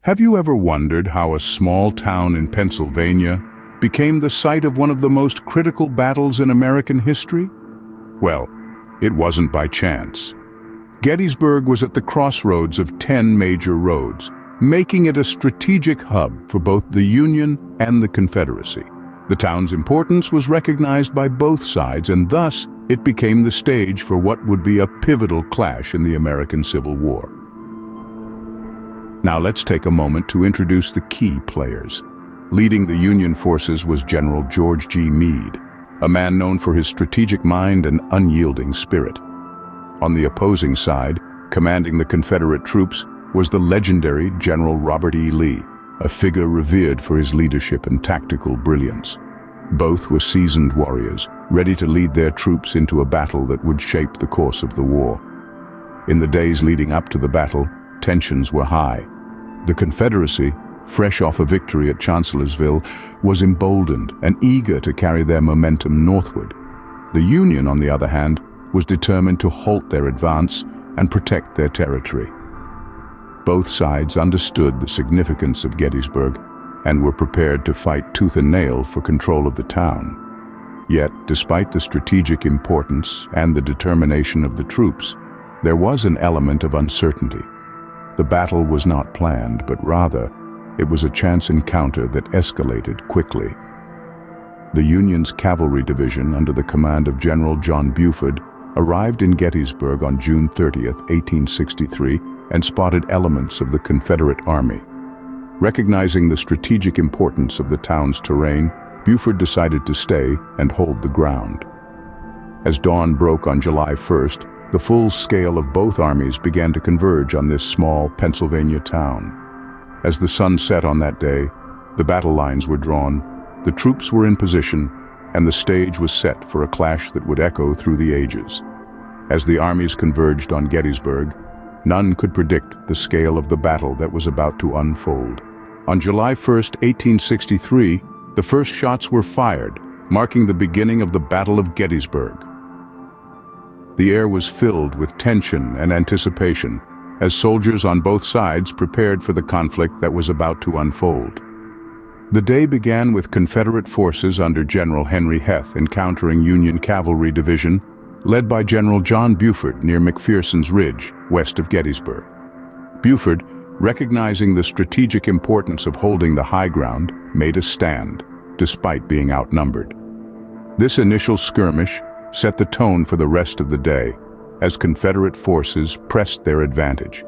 Have you ever wondered how a small town in Pennsylvania became the site of one of the most critical battles in American history? Well, it wasn't by chance. Gettysburg was at the crossroads of 10 major roads, making it a strategic hub for both the Union and the Confederacy. The town's importance was recognized by both sides, and thus it became the stage for what would be a pivotal clash in the American Civil War. Now let's take a moment to introduce the key players. Leading the Union forces was General George G. Meade, a man known for his strategic mind and unyielding spirit. On the opposing side, commanding the Confederate troops, was the legendary General Robert E. Lee, a figure revered for his leadership and tactical brilliance. Both were seasoned warriors, ready to lead their troops into a battle that would shape the course of the war. In the days leading up to the battle, tensions were high. The Confederacy, fresh off a victory at Chancellorsville, was emboldened and eager to carry their momentum northward. The Union, on the other hand, was determined to halt their advance and protect their territory. Both sides understood the significance of Gettysburg and were prepared to fight tooth and nail for control of the town. Yet, despite the strategic importance and the determination of the troops, there was an element of uncertainty. The battle was not planned, but rather, it was a chance encounter that escalated quickly. The Union's cavalry division, under the command of General John Buford, arrived in Gettysburg on June 30, 1863, and spotted elements of the Confederate Army. Recognizing the strategic importance of the town's terrain, Buford decided to stay and hold the ground. As dawn broke on July 1st, the full scale of both armies began to converge on this small Pennsylvania town. As the sun set on that day, the battle lines were drawn, the troops were in position, and the stage was set for a clash that would echo through the ages. As the armies converged on Gettysburg, none could predict the scale of the battle that was about to unfold. On July 1st, 1863, the first shots were fired, marking the beginning of the Battle of Gettysburg. The air was filled with tension and anticipation as soldiers on both sides prepared for the conflict that was about to unfold. The day began with Confederate forces under General Henry Heth encountering Union Cavalry Division, led by General John Buford near McPherson's Ridge, west of Gettysburg. Buford, recognizing the strategic importance of holding the high ground, made a stand, despite being outnumbered. This initial skirmish set the tone for the rest of the day, as Confederate forces pressed their advantage.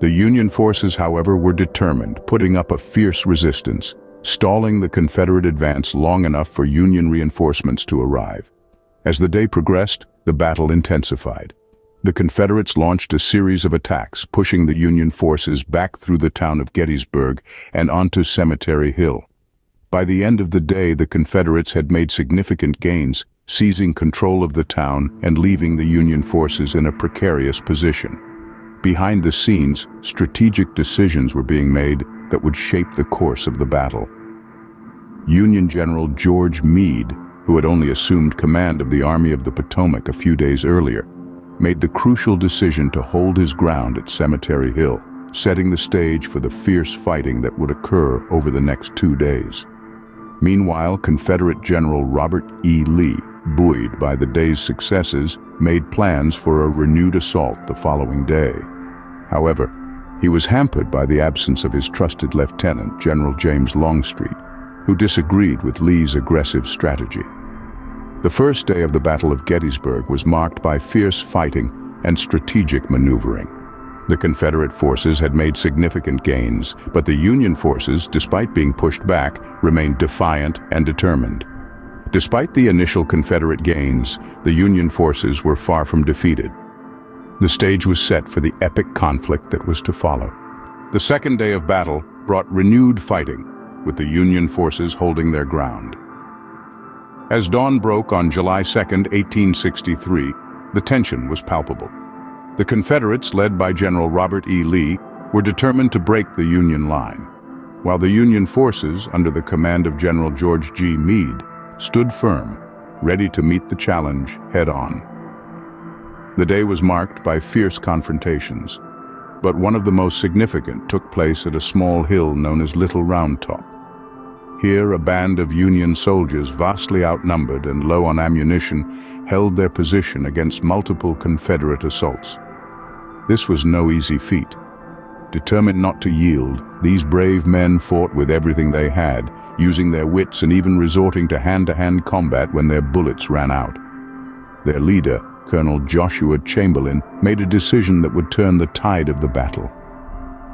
The Union forces, however, were determined, putting up a fierce resistance, stalling the Confederate advance long enough for Union reinforcements to arrive. As the day progressed, the battle intensified. The Confederates launched a series of attacks, pushing the Union forces back through the town of Gettysburg and onto Cemetery Hill. By the end of the day, the Confederates had made significant gains, seizing control of the town and leaving the Union forces in a precarious position. Behind the scenes, strategic decisions were being made that would shape the course of the battle. Union General George Meade, who had only assumed command of the Army of the Potomac a few days earlier, made the crucial decision to hold his ground at Cemetery Hill, setting the stage for the fierce fighting that would occur over the next 2 days. Meanwhile, Confederate General Robert E. Lee, buoyed by the day's successes, made plans for a renewed assault the following day. However, he was hampered by the absence of his trusted lieutenant, General James Longstreet, who disagreed with Lee's aggressive strategy. The first day of the Battle of Gettysburg was marked by fierce fighting and strategic maneuvering. The Confederate forces had made significant gains, but the Union forces, despite being pushed back, remained defiant and determined. Despite the initial Confederate gains, the Union forces were far from defeated. The stage was set for the epic conflict that was to follow. The second day of battle brought renewed fighting, with the Union forces holding their ground. As dawn broke on July 2, 1863, the tension was palpable. The Confederates, led by General Robert E. Lee, were determined to break the Union line, while the Union forces, under the command of General George G. Meade, stood firm, ready to meet the challenge head-on. The day was marked by fierce confrontations. but one of the most significant took place at a small hill known as Little Roundtop. Here, a band of Union soldiers, vastly outnumbered and low on ammunition, held their position against multiple Confederate assaults. This was no easy feat. Determined not to yield, these brave men fought with everything they had, using their wits and even resorting to hand-to-hand combat when their bullets ran out. Their leader, Colonel Joshua Chamberlain, made a decision that would turn the tide of the battle.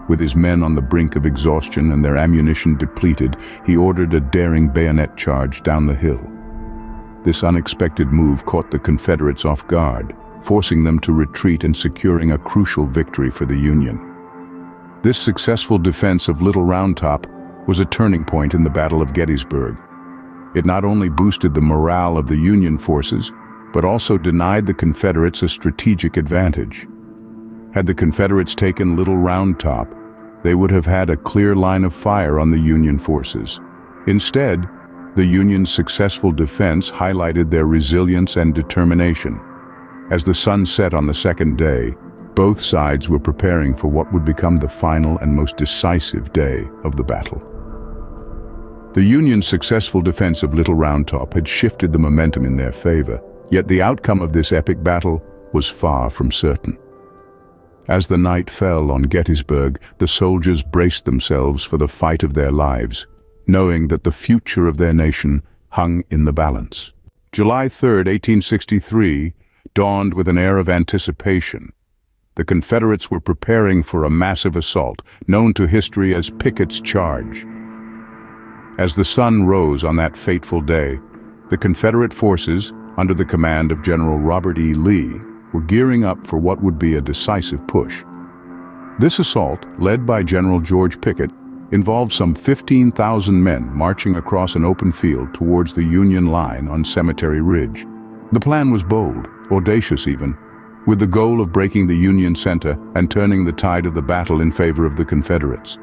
With his men on the brink of exhaustion and their ammunition depleted, he ordered a daring bayonet charge down the hill. This unexpected move caught the Confederates off guard, forcing them to retreat and securing a crucial victory for the Union. This successful defense of Little Roundtop was a turning point in the Battle of Gettysburg. It not only boosted the morale of the Union forces, but also denied the Confederates a strategic advantage. Had the Confederates taken Little Roundtop, they would have had a clear line of fire on the Union forces. Instead, the Union's successful defense highlighted their resilience and determination. As the sun set on the second day, both sides were preparing for what would become the final and most decisive day of the battle. The Union's successful defense of Little Roundtop had shifted the momentum in their favor, yet the outcome of this epic battle was far from certain. As the night fell on Gettysburg, the soldiers braced themselves for the fight of their lives, knowing that the future of their nation hung in the balance. July 3, 1863, dawned with an air of anticipation. The Confederates were preparing for a massive assault, known to history as Pickett's Charge. As the sun rose on that fateful day, the Confederate forces, under the command of General Robert E. Lee, were gearing up for what would be a decisive push. This assault, led by General George Pickett, involved some 15,000 men marching across an open field towards the Union line on Cemetery Ridge. The plan was bold, audacious even, with the goal of breaking the Union center and turning the tide of the battle in favor of the Confederates.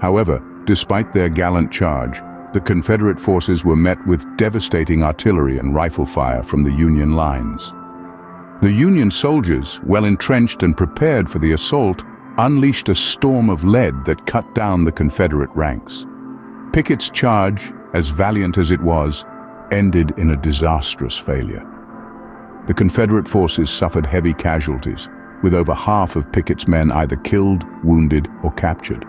However, despite their gallant charge, the Confederate forces were met with devastating artillery and rifle fire from the Union lines. The Union soldiers, well entrenched and prepared for the assault, unleashed a storm of lead that cut down the Confederate ranks. Pickett's charge, as valiant as it was, ended in a disastrous failure. The Confederate forces suffered heavy casualties, with over half of Pickett's men either killed, wounded, or captured.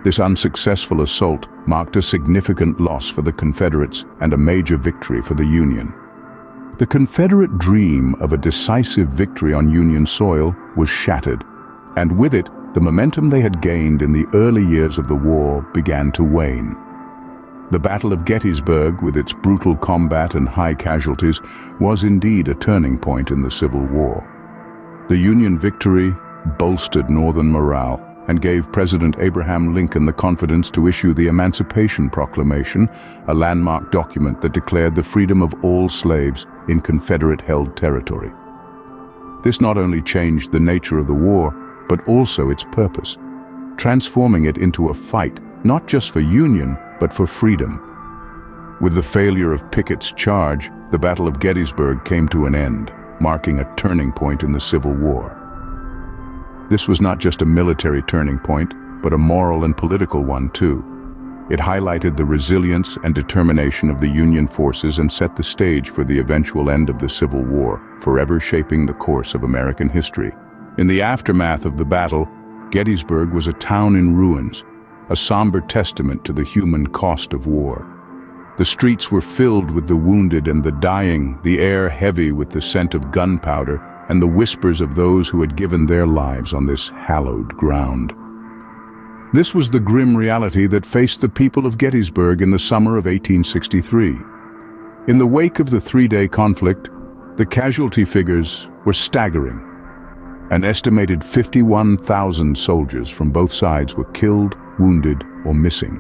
This unsuccessful assault marked a significant loss for the Confederates and a major victory for the Union. The Confederate dream of a decisive victory on Union soil was shattered, and with it, the momentum they had gained in the early years of the war began to wane. The Battle of Gettysburg, with its brutal combat and high casualties, was indeed a turning point in the Civil War. The Union victory bolstered Northern morale and gave President Abraham Lincoln the confidence to issue the Emancipation Proclamation, a landmark document that declared the freedom of all slaves in Confederate-held territory. This not only changed the nature of the war, but also its purpose, transforming it into a fight not just for Union, but for freedom. With the failure of Pickett's charge, the Battle of Gettysburg came to an end, marking a turning point in the Civil War. This was not just a military turning point, but a moral and political one too. It highlighted the resilience and determination of the Union forces and set the stage for the eventual end of the Civil War, forever shaping the course of American history. In the aftermath of the battle, Gettysburg was a town in ruins, a somber testament to the human cost of war. The streets were filled with the wounded and the dying, the air heavy with the scent of gunpowder and the whispers of those who had given their lives on this hallowed ground. This was the grim reality that faced the people of Gettysburg in the summer of 1863. In the wake of the three-day conflict, the casualty figures were staggering. An estimated 51,000 soldiers from both sides were killed, wounded, or missing.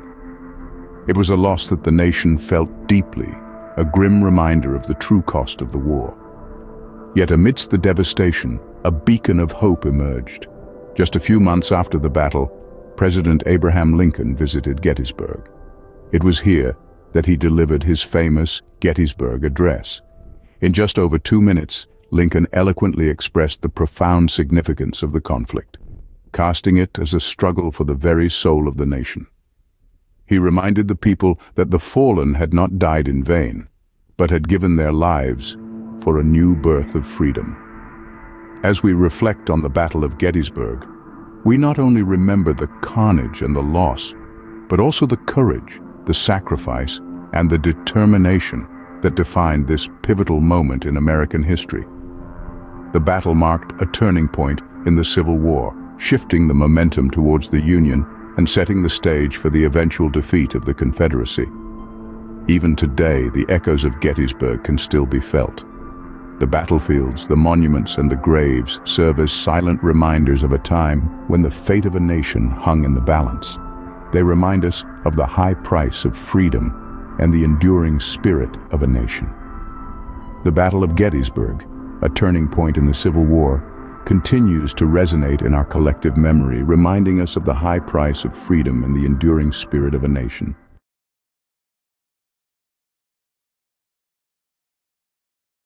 It was a loss that the nation felt deeply, a grim reminder of the true cost of the war. Yet amidst the devastation, a beacon of hope emerged. Just a few months after the battle, President Abraham Lincoln visited Gettysburg. It was here that he delivered his famous Gettysburg Address. In just over 2 minutes, Lincoln eloquently expressed the profound significance of the conflict. casting it as a struggle for the very soul of the nation. He reminded the people that the fallen had not died in vain, but had given their lives for a new birth of freedom. As we reflect on the Battle of Gettysburg, we not only remember the carnage and the loss, but also the courage, the sacrifice, and the determination that defined this pivotal moment in American history. The battle marked a turning point in the Civil War, shifting the momentum towards the Union and setting the stage for the eventual defeat of the Confederacy. Even today, the echoes of Gettysburg can still be felt. The battlefields, the monuments, and the graves serve as silent reminders of a time when the fate of a nation hung in the balance. They remind us of the high price of freedom and the enduring spirit of a nation. The Battle of Gettysburg, a turning point in the Civil War, continues to resonate in our collective memory, reminding us of the high price of freedom and the enduring spirit of a nation.